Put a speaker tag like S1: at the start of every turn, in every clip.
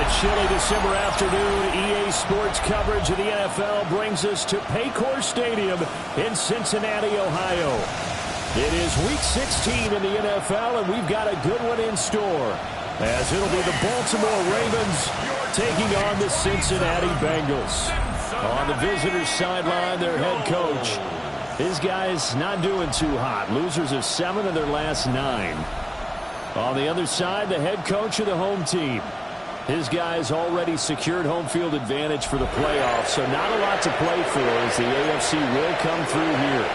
S1: A chilly December afternoon, EA Sports coverage of the NFL brings us to Paycor Stadium in Cincinnati, Ohio. It is Week 16 in the NFL, and we've got a good one in store, as it'll be the Baltimore Ravens taking on the Cincinnati Bengals. On the visitors' sideline, their head coach. His guys not doing too hot. Losers of 7 of their last 9. On the other side, the head coach of the home team. His guys already secured home field advantage for the playoffs, so not a lot to play for as the AFC will come through here.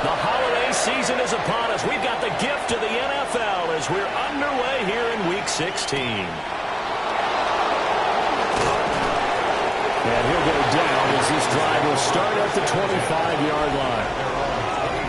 S1: The holiday season is upon us. We've got the gift of the NFL as we're underway here in Week 16. And he'll go down as this drive will start at the 25-yard line.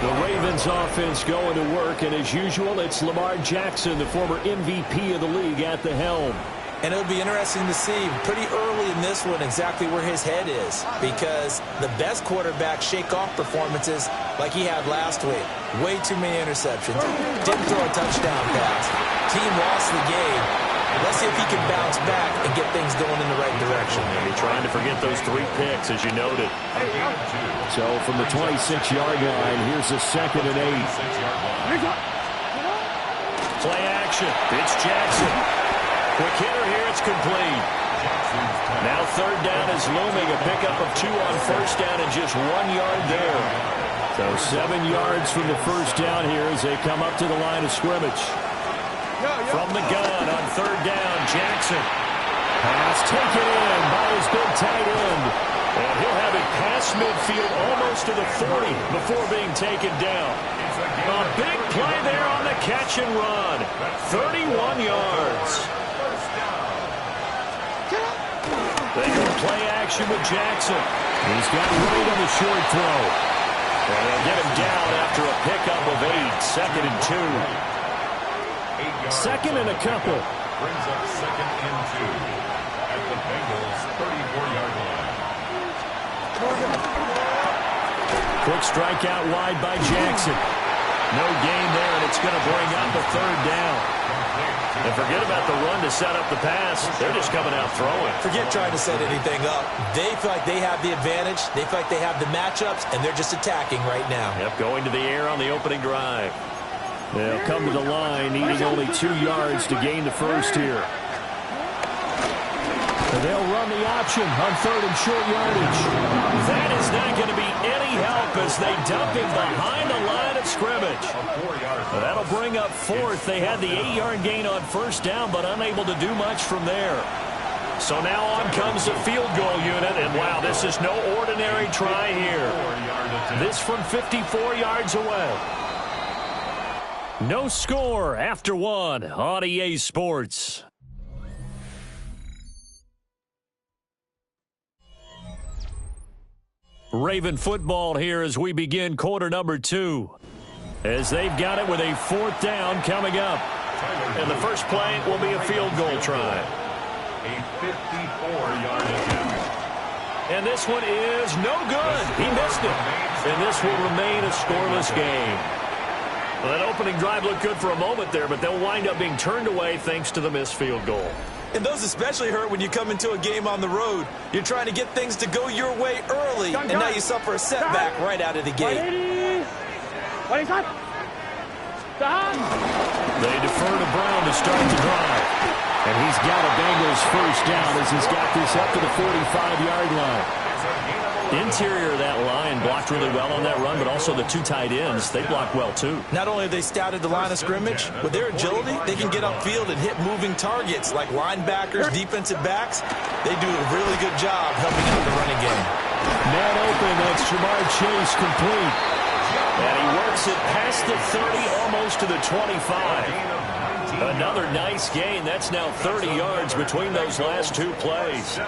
S1: The Ravens offense going to work, and as usual, it's Lamar Jackson, the former MVP of the league, at the helm.
S2: And it'll be interesting to see pretty early in this one exactly where his head is, because the best quarterbacks shake off performances like he had last week. Way too many interceptions. Didn't throw a touchdown pass. Team lost the game. Let's see if he can bounce back and get things going in the right direction.
S1: You're trying to forget those 3 picks, as you noted. So from the 26-yard line, here's a 2nd and 8. Play action. It's Jackson. Quick hitter here. It's complete. Now 3rd down is looming. A pickup of 2 on 1st down and just 1 yard there. So 7 yards from the 1st down here as they come up to the line of scrimmage. From the gun on 3rd down, Jackson. Pass taken in by his big tight end. And he'll have it past midfield almost to the 40 before being taken down. A big play there on the catch and run. 31 yards. They go play action with Jackson. He's got Wade on the short throw. And they'll get him down after a pickup of 8. 2nd and 2. 2nd and a couple.
S3: Brings up 2nd and 2 at the Bengals' 34-yard line.
S1: Quick strike out wide by Jackson. No gain there, and it's going to bring up a 3rd down. And forget about the run to set up the pass. They're just coming out throwing.
S2: Forget trying to set anything up. They feel like they have the advantage. They feel like they have the matchups, and they're just attacking right now.
S1: Yep, going to the air on the opening drive. They'll come to the line, needing only 2 yards to gain the first here. And they'll run the option on 3rd and short yardage. That is not going to be any help as they dump him behind the line of scrimmage. That'll bring up 4th. They had the 8-yard gain on 1st down, but unable to do much from there. So now on comes the field goal unit, and wow, this is no ordinary try here. This from 54 yards away. No score after 1 on EA Sports. Raven football here as we begin quarter number 2. As they've got it with a 4th down coming up. And the first play will be a field goal try.
S3: A 54-yard attempt.
S1: And this one is no good. He missed it. And this will remain a scoreless game. Well, that opening drive looked good for a moment there, but they'll wind up being turned away thanks to the missed field goal.
S2: And those especially hurt when you come into a game on the road. You're trying to get things to go your way early, and now you suffer a setback right out of the gate.
S1: They defer to Brown to start the drive. And he's got a Bengals first down as he's got this up to the 45-yard line. Interior of that line blocked really well on that run, but also the 2 tight ends, they blocked well too.
S2: Not only have they scouted the line of scrimmage, with their agility, they can get upfield and hit moving targets like linebackers, defensive backs. They do a really good job helping out the running game.
S1: Man open, that's Jamar Chase complete. And he works it past the 30, almost to the 25. Another nice gain. That's now 30 yards between those last 2 plays.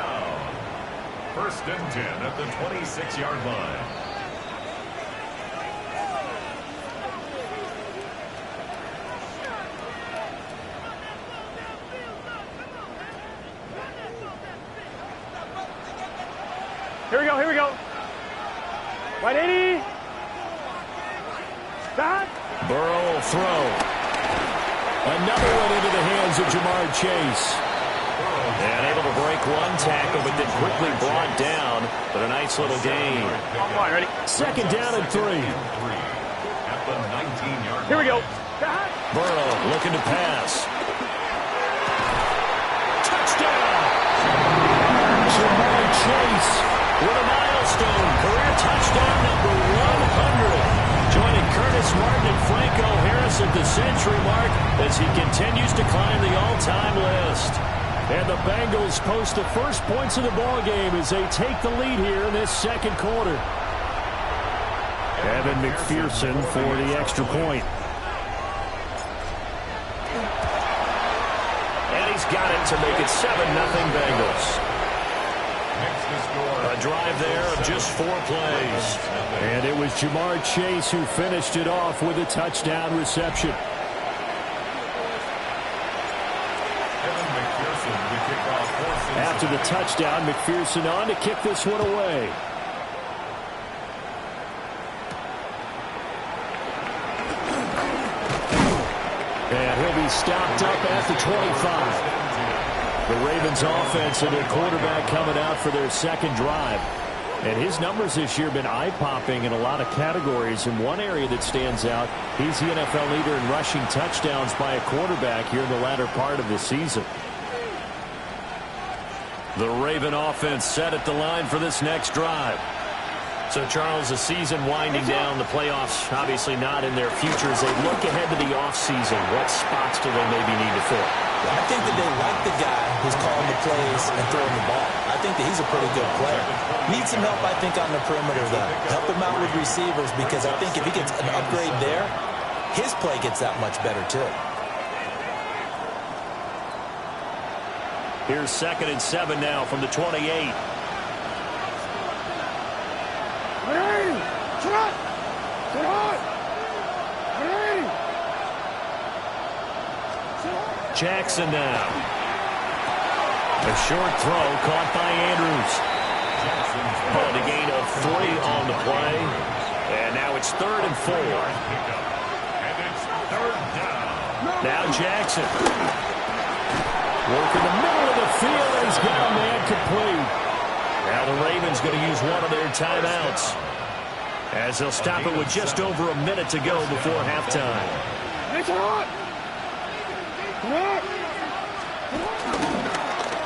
S3: 1st and 10 at the 26-yard line.
S4: Here we go, here we go. 180. Stop.
S1: Burrow will throw. Another one into the hands of Jamar Chase. And able to break one tackle, but then quickly brought down. But a nice little gain.
S4: All right, ready?
S1: Second down and 3.
S3: At the 19-yard line.
S4: Here we go.
S1: Burrow looking to pass. Touchdown! Jamar Chase with a milestone. Career touchdown number 100. Joining Curtis Martin and Franco Harris at the century mark as he continues to climb the all-time list. And the Bengals post the first points of the ball game as they take the lead here in this second quarter. Evan McPherson for the extra point. And he's got it to make it 7-0 Bengals. A drive there of just 4 plays. And it was Jamar Chase who finished it off with a touchdown reception. After the touchdown, McPherson on to kick this one away. And he'll be stopped up at the 25. The Ravens offense and their quarterback coming out for their second drive. And his numbers this year have been eye-popping in a lot of categories. In one area that stands out, he's the NFL leader in rushing touchdowns by a quarterback here in the latter part of the season. The Raven offense set at the line for this next drive. So, Charles, the season winding down, the playoffs obviously not in their future. As they look ahead to the offseason, what spots do they maybe need to fill?
S2: I think that they like the guy who's calling the plays and throwing the ball. I think that he's a pretty good player. Needs some help, I think, on the perimeter, though. Help him out with receivers, because I think if he gets an upgrade there, his play gets that much better, too.
S1: Here's 2nd and 7 now from the 28. Jackson now. A short throw caught by Andrews. And a gain of 3 on the play. And now it's 3rd and 4. Now Jackson. Work in the middle of the field, and he's got a man complete. Now the Ravens going to use one of their timeouts, as they'll stop it with just over a minute to go before halftime.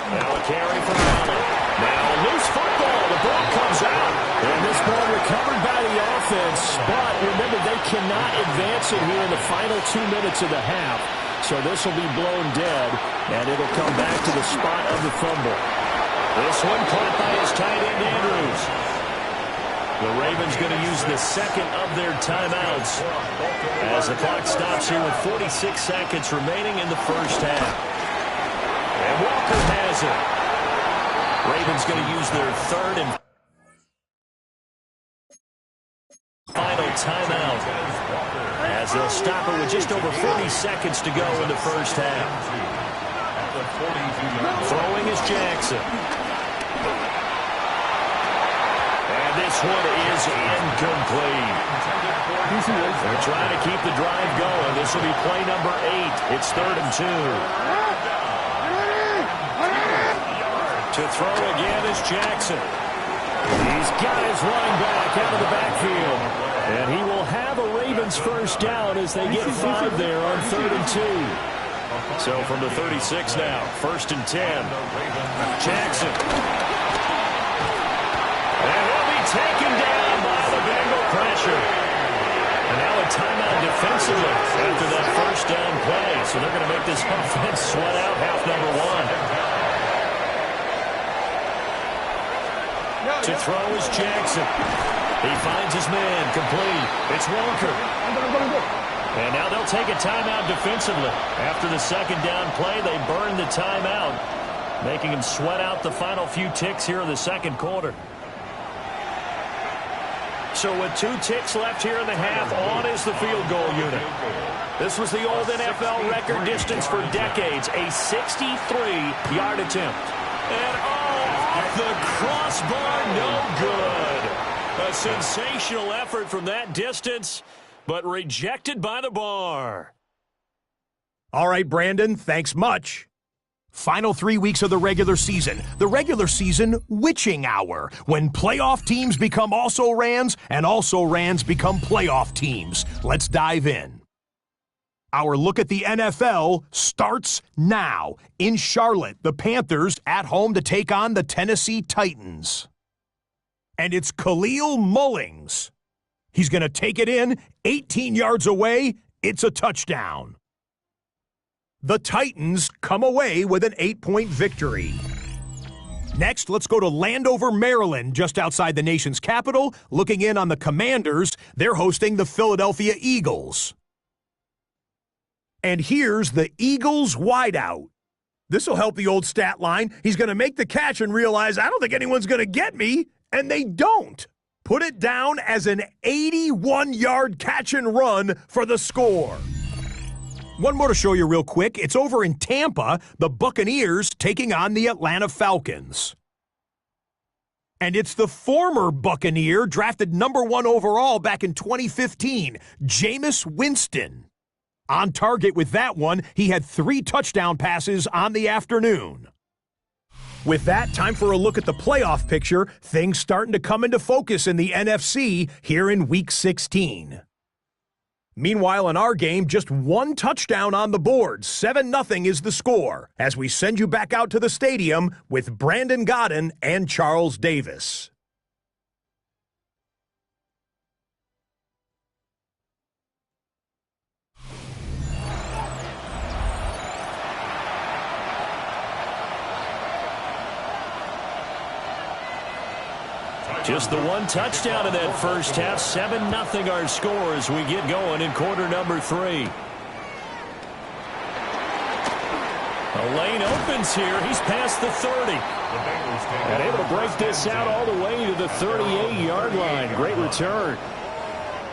S1: Now a carry for Allen. Now a loose football. The ball comes out. And this ball recovered by the offense. But remember, they cannot advance it here in the final 2 minutes of the half. So this will be blown dead, and it'll come back to the spot of the fumble. This one caught by his tight end, Andrews. The Ravens going to use the second of their timeouts as the clock stops here with 46 seconds remaining in the first half. And Walker has it. Ravens going to use their 3rd and final timeout, as they'll stop it with just over 40 seconds to go in the first half. Throwing is Jackson. And this one is incomplete. They're trying to keep the drive going. This will be play number 8. It's 3rd and 2. To throw again is Jackson. He's got his running back out of the backfield. And he will have a Ravens first down as they get 5 there on 3rd and 2. So from the 36 now, 1st and 10. Jackson. And he'll be taken down by the Bengal pressure. And now a timeout defensively after that first down play. So they're going to make this offense sweat out half number 1. To throw is Jackson. He finds his man, complete. It's Walker. And now they'll take a timeout defensively. After the second down play, they burn the timeout, making him sweat out the final few ticks here in the second quarter. So with 2 ticks left here in the half, on is the field goal unit. This was the old NFL record distance for decades, a 63-yard attempt. And off the crossbar, no good. A sensational effort from that distance, but rejected by the bar.
S5: All right, Brandon, thanks much. Final 3 weeks of the regular season. The regular season witching hour, when playoff teams become also-rans and also-rans become playoff teams. Let's dive in. Our look at the NFL starts now. In Charlotte, the Panthers at home to take on the Tennessee Titans. And it's Khalil Mullings. He's going to take it in, 18 yards away. It's a touchdown. The Titans come away with an 8-point victory. Next, let's go to Landover, Maryland, just outside the nation's capital. Looking in on the Commanders, they're hosting the Philadelphia Eagles. And here's the Eagles wideout. This will help the old stat line. He's going to make the catch and realize, I don't think anyone's going to get me, and they don't. Put it down as an 81-yard catch and run for the score. One more to show you real quick. It's over in Tampa, the Buccaneers taking on the Atlanta Falcons. And it's the former Buccaneer, drafted number 1 overall back in 2015, Jameis Winston. On target with that one, he had 3 touchdown passes on the afternoon. With that, time for a look at the playoff picture. Things starting to come into focus in the NFC here in Week 16. Meanwhile, in our game, just 1 touchdown on the board. 7-0 is the score, as we send you back out to the stadium with Brandon Godden and Charles Davis.
S1: Just the 1 touchdown in that first half. 7-0 our score as we get going in quarter number 3. A lane opens here. He's past the 30. And able to break this out all the way to the 38-yard line. Great return.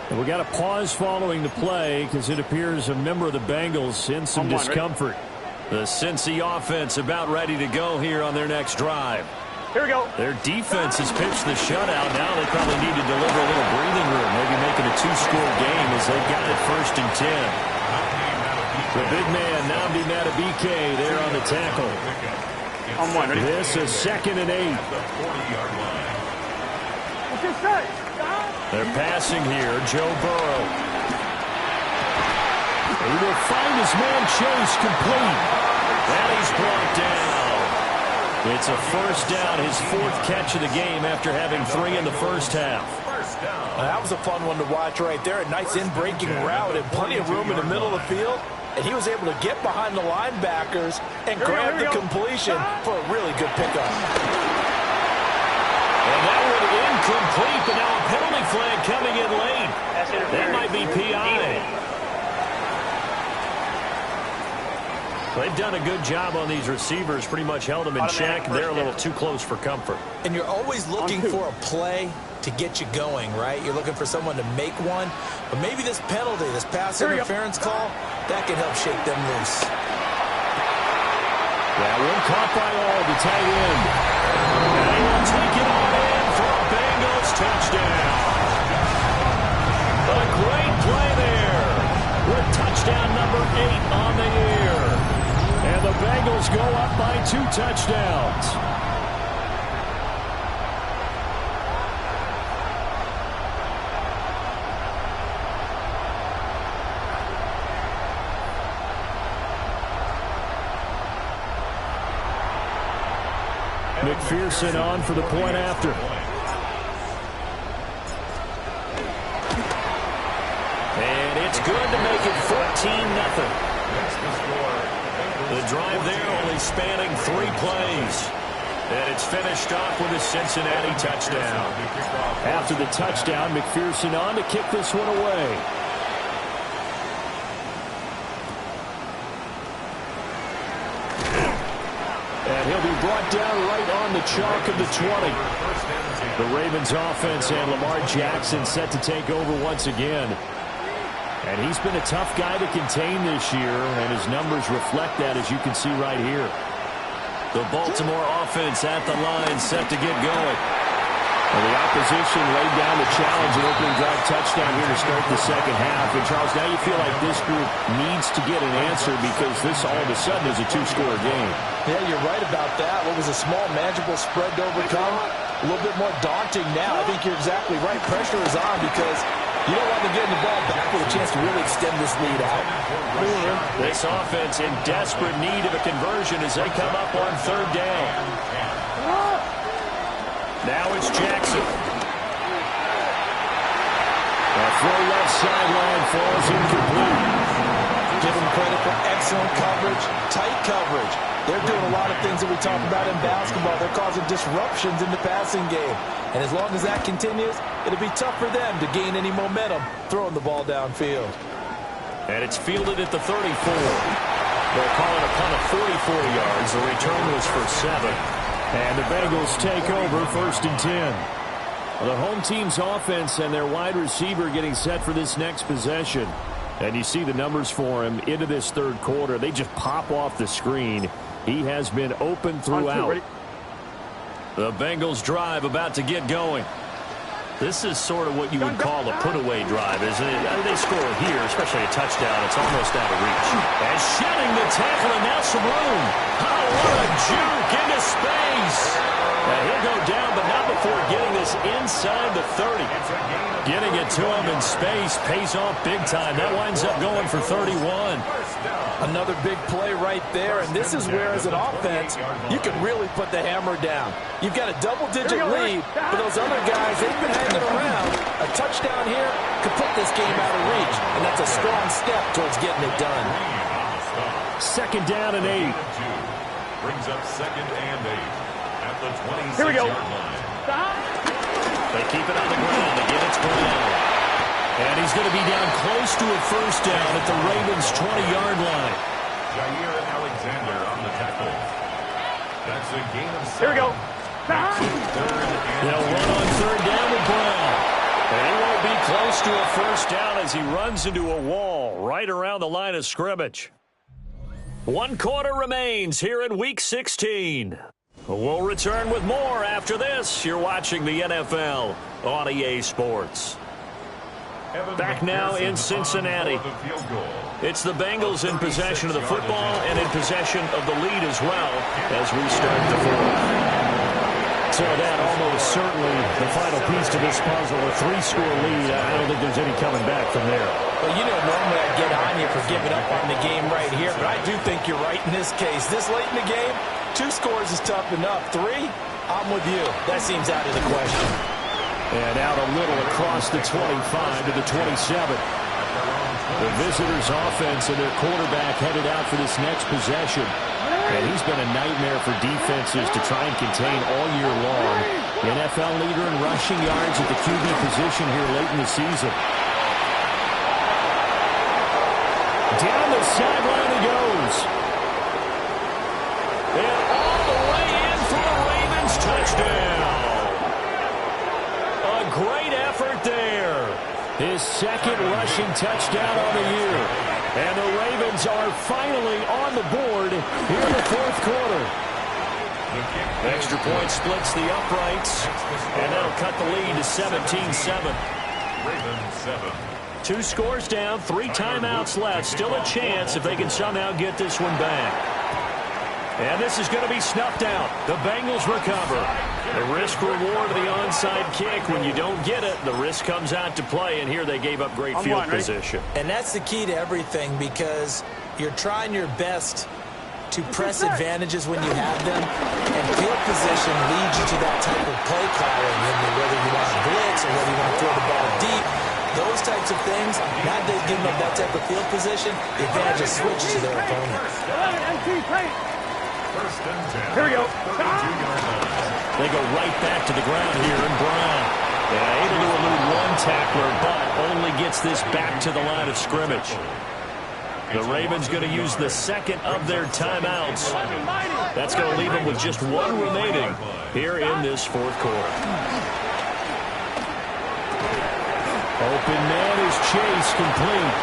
S1: And we got a pause following the play because it appears a member of the Bengals in some discomfort. The Cincy offense about ready to go here on their next drive.
S4: Here we go.
S1: Their defense has pitched the shutout. Now they probably need to deliver a little breathing room, maybe make it a 2-score game as they've got it 1st and 10. The big man, Nnamdi Madubuike, there on the tackle. This is 2nd and 8. They're passing here. Joe Burrow. He will find his man Chase complete. And he's brought down. It's a 1st down, his 4th catch of the game after having 3 in the first half.
S2: That was a fun one to watch right there. A nice in-breaking route and plenty of room in the middle of the field. And he was able to get behind the linebackers and grab the completion for a really good pickup.
S1: And that one incomplete, but now a penalty flag coming in late. That might be PI. They've done a good job on these receivers, pretty much held them in check. They're a little too close for comfort.
S2: And you're always looking for a play to get you going, right? You're looking for someone to make one. But maybe this penalty, this pass interference call, that can help shake them loose.
S1: That one caught by all, the tight end. And he will take it on in for a Bengals touchdown. A great play there with touchdown number 8 on the year. And the Bengals go up by 2 touchdowns. McPherson on for the point after. And it's good to make it 14-0. The drive there only spanning 3 plays. And it's finished off with a Cincinnati touchdown. After the touchdown, McPherson on to kick this one away. And he'll be brought down right on the chalk of the 20. The Ravens offense and Lamar Jackson set to take over once again. And he's been a tough guy to contain this year, and his numbers reflect that, as you can see right here. The Baltimore offense at the line, set to get going. Well, the opposition laid down the challenge and opening drive touchdown here to start the second half. And, Charles, now you feel like this group needs to get an answer because this all of a sudden is a two-score game.
S2: Yeah, you're right about that. What was a small, manageable spread to overcome? A little bit more daunting now. I think you're exactly right. Pressure is on because you don't want them getting the ball back with a chance to really extend this lead out.
S1: This offense in desperate need of a conversion as they come up on third down. Now it's Jackson. A throw left sideline falls incomplete.
S2: Give them credit for excellent coverage, tight coverage. They're doing a lot of things that we talk about in basketball. They're causing disruptions in the passing game. And as long as that continues, it'll be tough for them to gain any momentum throwing the ball downfield.
S1: And it's fielded at the 34. They'll call it a punt of 44 yards. The return was for 7. And the Bengals take over 1st and 10. Well, the home team's offense and their wide receiver getting set for this next possession. And you see the numbers for him into this third quarter. They just pop off the screen. He has been open throughout. The Bengals drive about to get going. This is sort of what you would call a put-away drive, isn't it? I mean, they score here, especially a touchdown. It's almost out of reach. And shedding the tackle, and now some room. Oh, what a juke into space. Now, he'll go down, but not before getting this inside the 30. Getting it to him in space pays off big time. That winds up going for 31.
S2: Another big play right there, and this is where, as an offense, you can really put the hammer down. You've got a double-digit lead, but those other guys, they've been hanging around. A touchdown here could put this game out of reach, and that's a strong step towards getting it done.
S1: 2nd down and 8.
S3: Brings up 2nd and 8 at the 26-yard
S4: Here we go.
S3: line.
S1: They keep it on the ground. Again, it's Brown. And he's going to be down close to a 1st down at the Ravens' 20-yard line.
S3: Jair Alexander on the tackle. That's a gain of 7.
S4: Here we go.
S1: They'll run on 3rd down with Brown. And he won't be close to a 1st down as he runs into a wall right around the line of scrimmage. 1 quarter remains here in Week 16. We'll return with more after this. You're watching the NFL on EA Sports. Back now in Cincinnati. It's the Bengals in possession of the football and in possession of the lead as well as we start the 4th. So that almost certainly the final piece to this puzzle, a 3-score lead. I don't think there's any coming back from there.
S2: Well, you know, normally I get on you for giving up on the game right here, but I do think you're right in this case. This late in the game, 2 scores is tough enough. 3, I'm with you. That seems out of the question.
S1: And out a little across the 25 to the 27. The visitors' offense and their quarterback headed out for this next possession. And he's been a nightmare for defenses to try and contain all year long. NFL leader in rushing yards at the QB position here late in the season. Down the sideline he goes. And all the way in for the Ravens touchdown. A great effort there. His 2nd rushing touchdown on the year. And the Ravens are finally on the board here in the 4th quarter. Extra point splits the uprights, and that'll cut the lead to 17-7.
S3: Ravens 7.
S1: 2 scores down, 3 timeouts left. Still a chance if they can somehow get this one back. And this is going to be snuffed out. The Bengals recover. The risk-reward of the onside kick. When you don't get it, the risk comes out to play, and here they gave up great field position.
S2: And that's the key to everything because you're trying your best to press advantages when you have them, and field position leads you to that type of play calling, whether you want to blitz or whether you want to throw the ball deep. Those types of things, now that they've given up that type of field position, the advantage is switched to their opponents.
S4: Here we go.
S1: They go right back to the ground here, and Brown able to elude 1 tackler, but only gets this back to the line of scrimmage. The Ravens going to use the 2nd of their timeouts. That's going to leave them with just 1 remaining here in this 4th quarter. Open man is Chase, complete.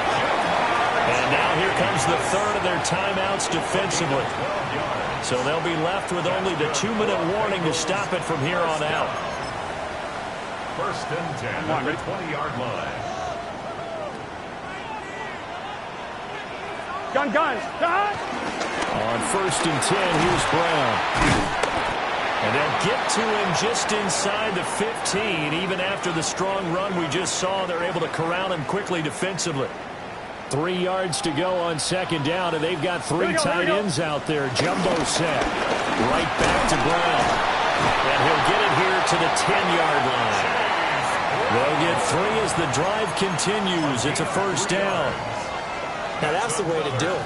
S1: And now here comes the 3rd of their timeouts defensively. So they'll be left with only the 2-minute warning to stop it from here on out.
S3: First and 10 on the 20-yard line.
S4: Gun.
S1: On first and 10, here's Brown. And they'll get to him just inside the 15. Even after the strong run we just saw, they're able to corral him quickly defensively. 3 yards to go on second down, and they've got three tight ends out there. Jumbo set. Right back to Brown. And he'll get it here to the 10-yard line. They'll get 3 as the drive continues. It's a first down.
S2: Now that's the way to do it.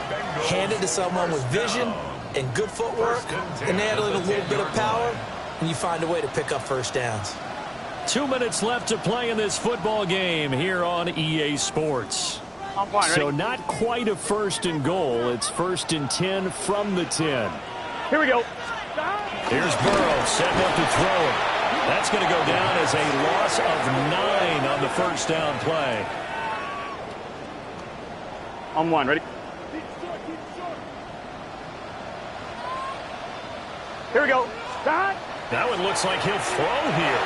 S2: Hand it to someone with vision and good footwork, and add a little bit of power, and you find a way to pick up first downs.
S1: 2 minutes left to play in this football game here on EA Sports. So not quite a first and goal. It's first and 10 from the 10.
S4: Here we go.
S1: Here's Burrow setting up to throw it. That's going to go down as a loss of 9 on the first down play.
S4: On one, ready? Here we go.
S1: That one looks like he'll throw here.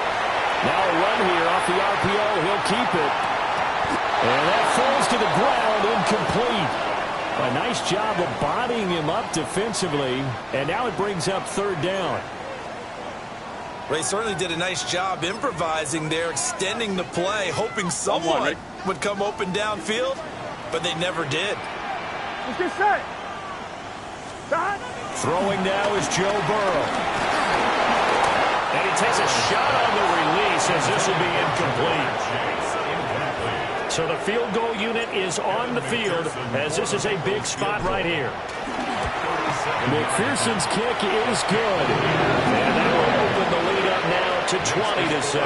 S1: Now a run here off the RPO. He'll keep it. And that falls to the ground, incomplete. A nice job of bodying him up defensively. And now it brings up third down.
S2: They certainly did a nice job improvising there, extending the play, hoping someone would come open downfield, but they never did.
S4: Let's get set.
S1: Throwing now is Joe Burrow. And he takes a shot on the release as this will be incomplete. So the field goal unit is on the field as this is a big spot right here. McPherson's kick is good. And that will open the lead up now to 20-7.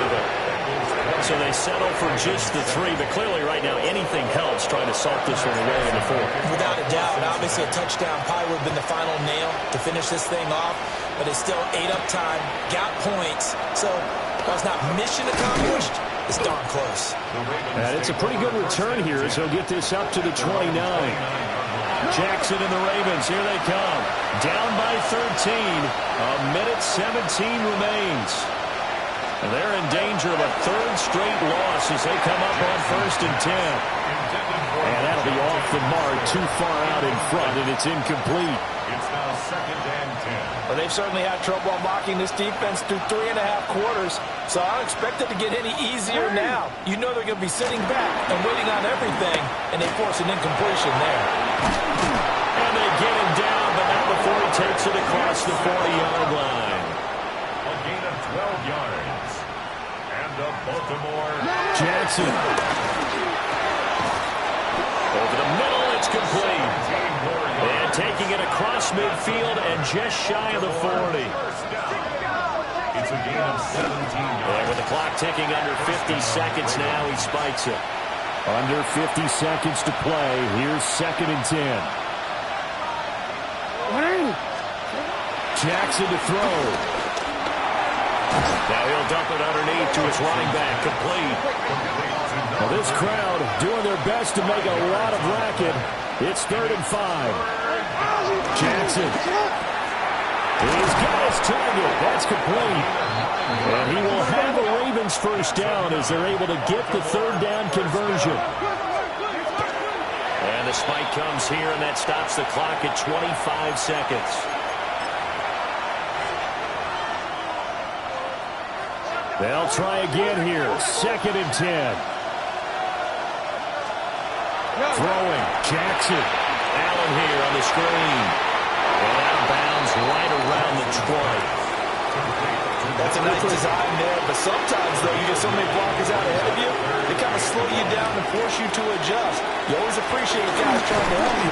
S1: So they settle for just the 3, but clearly right now anything helps trying to salt this one away in the 4th.
S2: Without a doubt, obviously a touchdown probably would have been the final nail to finish this thing off, but it's still ate up time, got points, so while it's not mission accomplished, it's darn close.
S1: And it's a pretty good return here as he'll get this up to the 29. Jackson and the Ravens, here they come. Down by 13. A minute 17 remains. And they're in danger of a third straight loss as they come up on first and 10. And that'll be off the mark, too far out in front, and it's incomplete.
S3: It's now second and 10.
S2: Well, they've certainly had trouble unlocking this defense through 3.5 quarters, so I don't expect it to get any easier now. You know they're going to be sitting back and waiting on everything, and they force an incompletion there.
S1: And they get him down, but not before he takes it across the 40-yard line.
S3: A gain of 12 yards. And the Baltimore
S1: Jackson. Over the middle, it's complete. And taking it across midfield and just shy of the 40.
S3: It's a gain of 17 yards.
S1: And with the clock ticking under 50 seconds now, he spikes it. Under 50 seconds to play. Here's second and 10. Jackson to throw. Now he'll dump it underneath to his running back, complete. Well, this crowd doing their best to make a lot of racket. It's 3rd and 5. Jackson. He's got his target. That's complete. And he will have the Ravens first down as they're able to get the third down conversion. And the spike comes here, and that stops the clock at 25 seconds. They'll try again here. Second and 10. Throwing. Jackson. Allen here on the screen. And out of bounds right around the 20.
S2: That's a nice design there, but sometimes, though, you get so many blockers out ahead of you, they kind of slow you down and force you to adjust. You always appreciate guys trying to help you.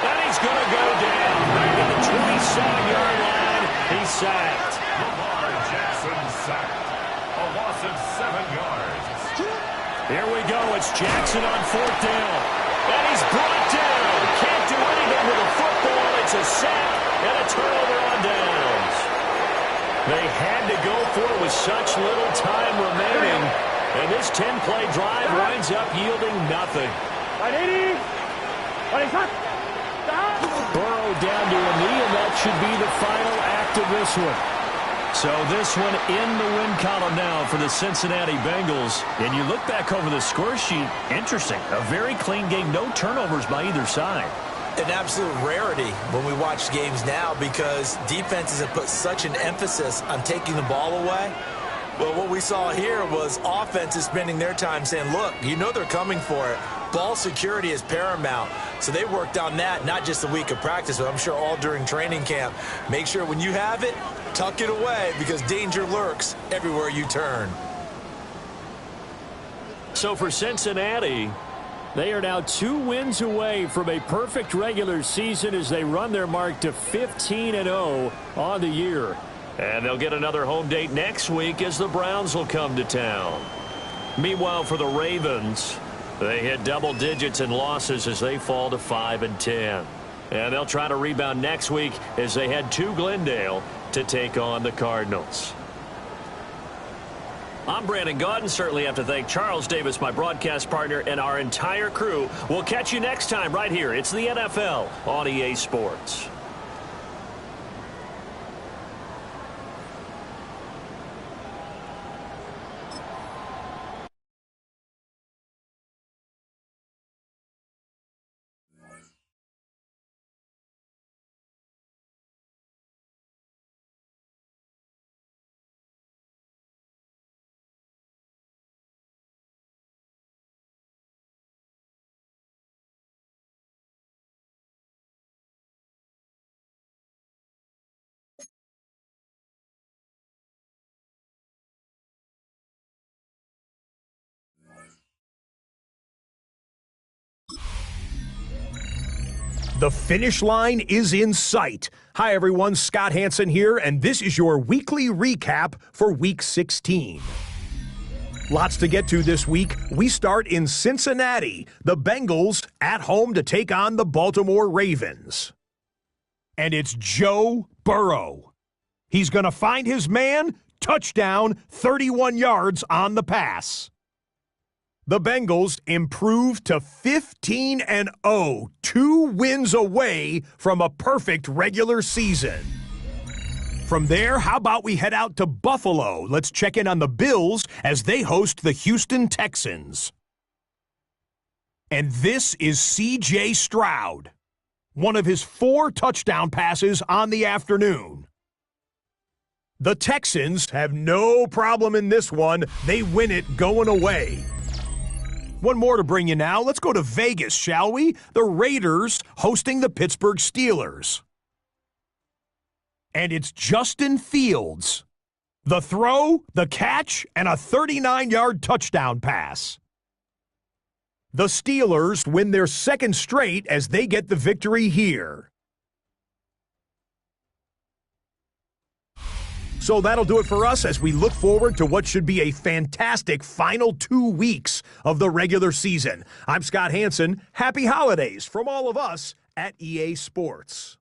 S1: And he's going to go down. Back at the 27-yard line. He's sacked.
S3: Lamar Jackson sacked. A loss of 7 yards.
S1: Here we go. It's Jackson on 4th down. And he's brought down. Can't do anything with a football. It's a sack and a turnover on downs. They had to go for it with such little time remaining. And this 10-play drive winds up yielding nothing. Burrow down to a knee, and that should be the final act of this one. So this one in the win column now for the Cincinnati Bengals. And you look back over the score sheet, interesting. A very clean game, no turnovers by either side.
S2: An absolute rarity when we watch games now because defenses have put such an emphasis on taking the ball away. Well, what we saw here was offenses spending their time saying, look, you know they're coming for it. Ball security is paramount. So they worked on that, not just a week of practice, but I'm sure all during training camp. Make sure when you have it, tuck it away because danger lurks everywhere you turn.
S1: So for Cincinnati, they are now 2 wins away from a perfect regular season as they run their mark to 15-0 on the year. And they'll get another home date next week as the Browns will come to town. Meanwhile, for the Ravens, they hit double digits in losses as they fall to 5-10. And they'll try to rebound next week as they head to Glendale to take on the Cardinals. I'm Brandon Gaudin. Certainly have to thank Charles Davis, my broadcast partner, and our entire crew. We'll catch you next time right here. It's the NFL on EA Sports.
S5: The finish line is in sight. Hi, everyone. Scott Hansen here, and this is your weekly recap for Week 16. Lots to get to this week. We start in Cincinnati. The Bengals at home to take on the Baltimore Ravens. And it's Joe Burrow. He's going to find his man. Touchdown, 31 yards on the pass. The Bengals improved to 15-0, 2 wins away from a perfect regular season. From there, how about we head out to Buffalo? Let's check in on the Bills as they host the Houston Texans. And this is C.J. Stroud, one of his 4 touchdown passes on the afternoon. The Texans have no problem in this one. They win it going away. One more to bring you now. Let's go to Vegas, shall we? The Raiders hosting the Pittsburgh Steelers. And it's Justin Fields. The throw, the catch, and a 39-yard touchdown pass. The Steelers win their 2nd straight as they get the victory here. So that'll do it for us as we look forward to what should be a fantastic final 2 weeks of the regular season. I'm Scott Hansen. Happy holidays from all of us at EA Sports.